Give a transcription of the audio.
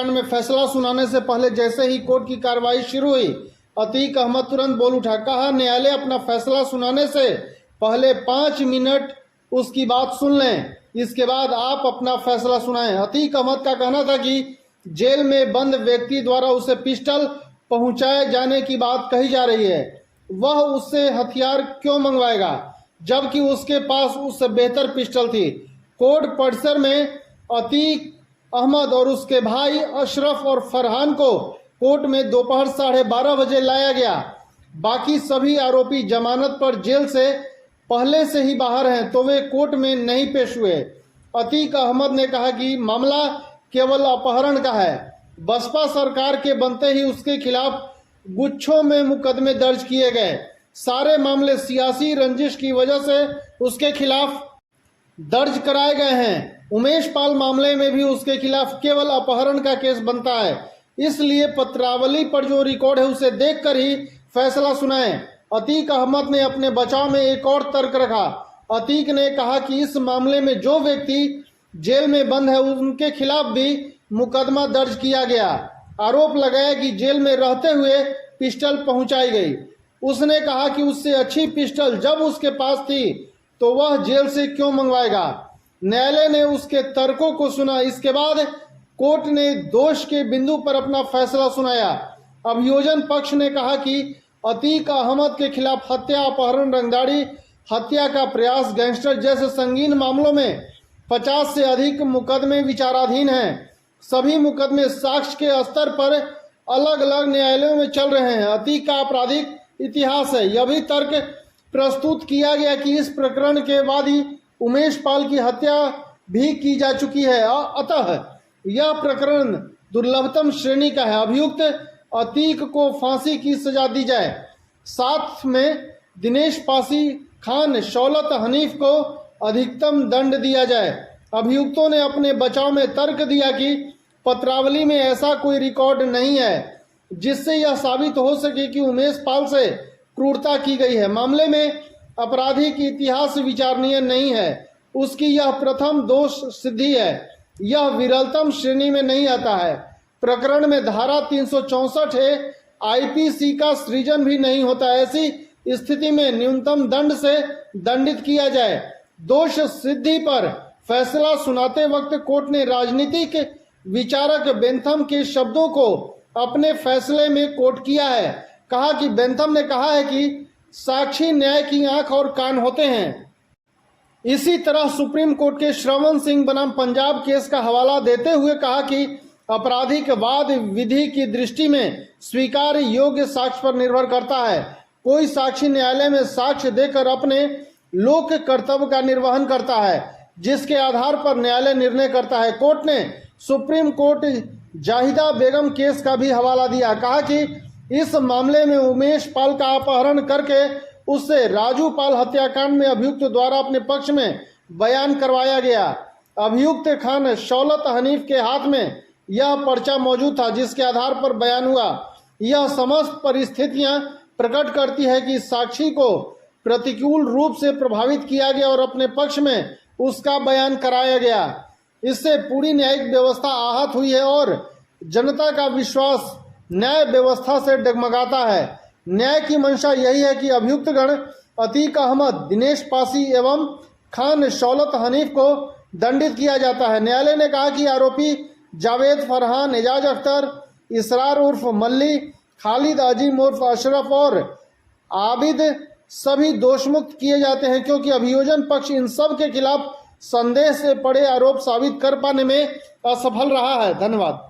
हत्याकांड में फैसला सुनाने से पहले जैसे ही कोर्ट की कार्रवाई शुरू हुई, अतीक अहमद तुरंत बोल उठा। कहा, न्यायालय अपना फैसला सुनाने से पहले 5 मिनट उसकी बात सुन लें, इसके बाद आप अपना फैसला सुनाएं। अतीक अहमद का कहना था कि जेल में बंद व्यक्ति द्वारा उसे पिस्टल पहुंचाए जाने की बात कही जा रही है। वह उससे हथियार क्यों मंगवाएगा जबकि उसके पास उससे बेहतर पिस्टल थी। कोर्ट परिसर में अतीक अहमद और उसके भाई अशरफ और फरहान को कोर्ट में दोपहर 12:30 बजे लाया गया। बाकी सभी आरोपी जमानत पर जेल से पहले से ही बाहर हैं, तो वे कोर्ट में नहीं पेश हुए। अतीक अहमद ने कहा कि मामला केवल अपहरण का है। बसपा सरकार के बनते ही उसके खिलाफ गुच्छों में मुकदमे दर्ज किए गए। सारे मामले सियासी रंजिश की वजह से उसके खिलाफ दर्ज कराए गए हैं। उमेश पाल मामले में भी उसके खिलाफ केवल अपहरण का केस बनता है, इसलिए पत्रावली पर जो रिकॉर्ड है उसे देखकर ही फैसला सुनाएं। अतीक अहमद ने अपने बचाव में एक और तर्क रखा। अतीक ने कहा कि इस मामले में जो व्यक्ति जेल में बंद है उनके खिलाफ भी मुकदमा दर्ज किया गया। आरोप लगाया कि जेल में रहते हुए पिस्टल पहुंचाई गई। उसने कहा कि उससे अच्छी पिस्टल जब उसके पास थी तो वह जेल से क्यों मंगवाएगा। न्यायालय ने उसके तर्कों को सुना। इसके बाद कोर्ट ने दोष के बिंदु पर अपना फैसला सुनाया। अभियोजन पक्ष ने कहा कि अतीक अहमद के खिलाफ हत्या, अपहरण, रंगदारी, हत्या का प्रयास, गैंगस्टर जैसे संगीन मामलों में 50 से अधिक मुकदमे विचाराधीन हैं। सभी मुकदमे साक्ष्य के स्तर पर अलग अलग न्यायालयों में चल रहे हैं। अतीक का आपराधिक इतिहास है। यह भी तर्क प्रस्तुत किया गया कि इस प्रकरण के वादी उमेश पाल की हत्या भी की जा चुकी है, अतः यह प्रकरण दुर्लभतम श्रेणी का है। अभियुक्त अतीक को फांसी की सजा दी जाए। साथ में दिनेश पासी, खान, शौलत, हनीफ को अधिकतम दंड दिया जाए। अभियुक्तों ने अपने बचाव में तर्क दिया कि पत्रावली में ऐसा कोई रिकॉर्ड नहीं है जिससे यह साबित हो सके कि उमेश पाल से क्रूरता की गई है। मामले में आपराधिक इतिहास विचारणीय नहीं है। उसकी यह प्रथम दोष सिद्धि है। यह विरलतम श्रेणी में नहीं आता है। प्रकरण में धारा 364 ए आईपीसी का सृजन भी नहीं होता। ऐसी स्थिति में न्यूनतम दंड से दंडित किया जाए। दोष सिद्धि पर फैसला सुनाते वक्त कोर्ट ने राजनीतिक विचारक बेंथम के शब्दों को अपने फैसले में कोट किया है। कहा कि बेंथम ने कहा है कि साक्षी न्याय की आंख और कान होते हैं। इसी तरह सुप्रीम कोर्ट के श्रवण सिंह बनाम पंजाब केस का हवाला देते हुए कहा कि आपराधिक वाद विधि की दृष्टि में स्वीकार्य योग्य साक्ष्य पर निर्भर करता है। कोई साक्षी न्यायालय में साक्ष्य देकर अपने लोक कर्तव्य का निर्वहन करता है, जिसके आधार पर न्यायालय निर्णय करता है। कोर्ट ने सुप्रीम कोर्ट जाहिदा बेगम केस का भी हवाला दिया। कहा कि इस मामले में उमेश पाल का अपहरण करके उससे राजू पाल हत्याकांड में अभियुक्त द्वारा अपने पक्ष में बयान करवाया गया। अभियुक्त खान शौलत हनीफ के हाथ में यह पर्चा मौजूद था जिसके आधार पर बयान हुआ। यह समस्त परिस्थितियां प्रकट करती है कि साक्षी को प्रतिकूल रूप से प्रभावित किया गया और अपने पक्ष में उसका बयान कराया गया। इससे पूरी न्यायिक व्यवस्था आहत हुई है और जनता का विश्वास न्याय व्यवस्था से डगमगाता है। न्याय की मंशा यही है कि अभियुक्तगण अतीक अहमद, दिनेश पासी एवं खान शौलत हनीफ को दंडित किया जाता है। न्यायालय ने कहा कि आरोपी जावेद, फरहान, एजाज अख्तर, इसरार उर्फ मल्ली, खालिद, अजीम उर्फ अशरफ और आबिद सभी दोषमुक्त किए जाते हैं, क्योंकि अभियोजन पक्ष इन सब के खिलाफ संदेह से पड़े आरोप साबित कर पाने में असफल रहा है। धन्यवाद।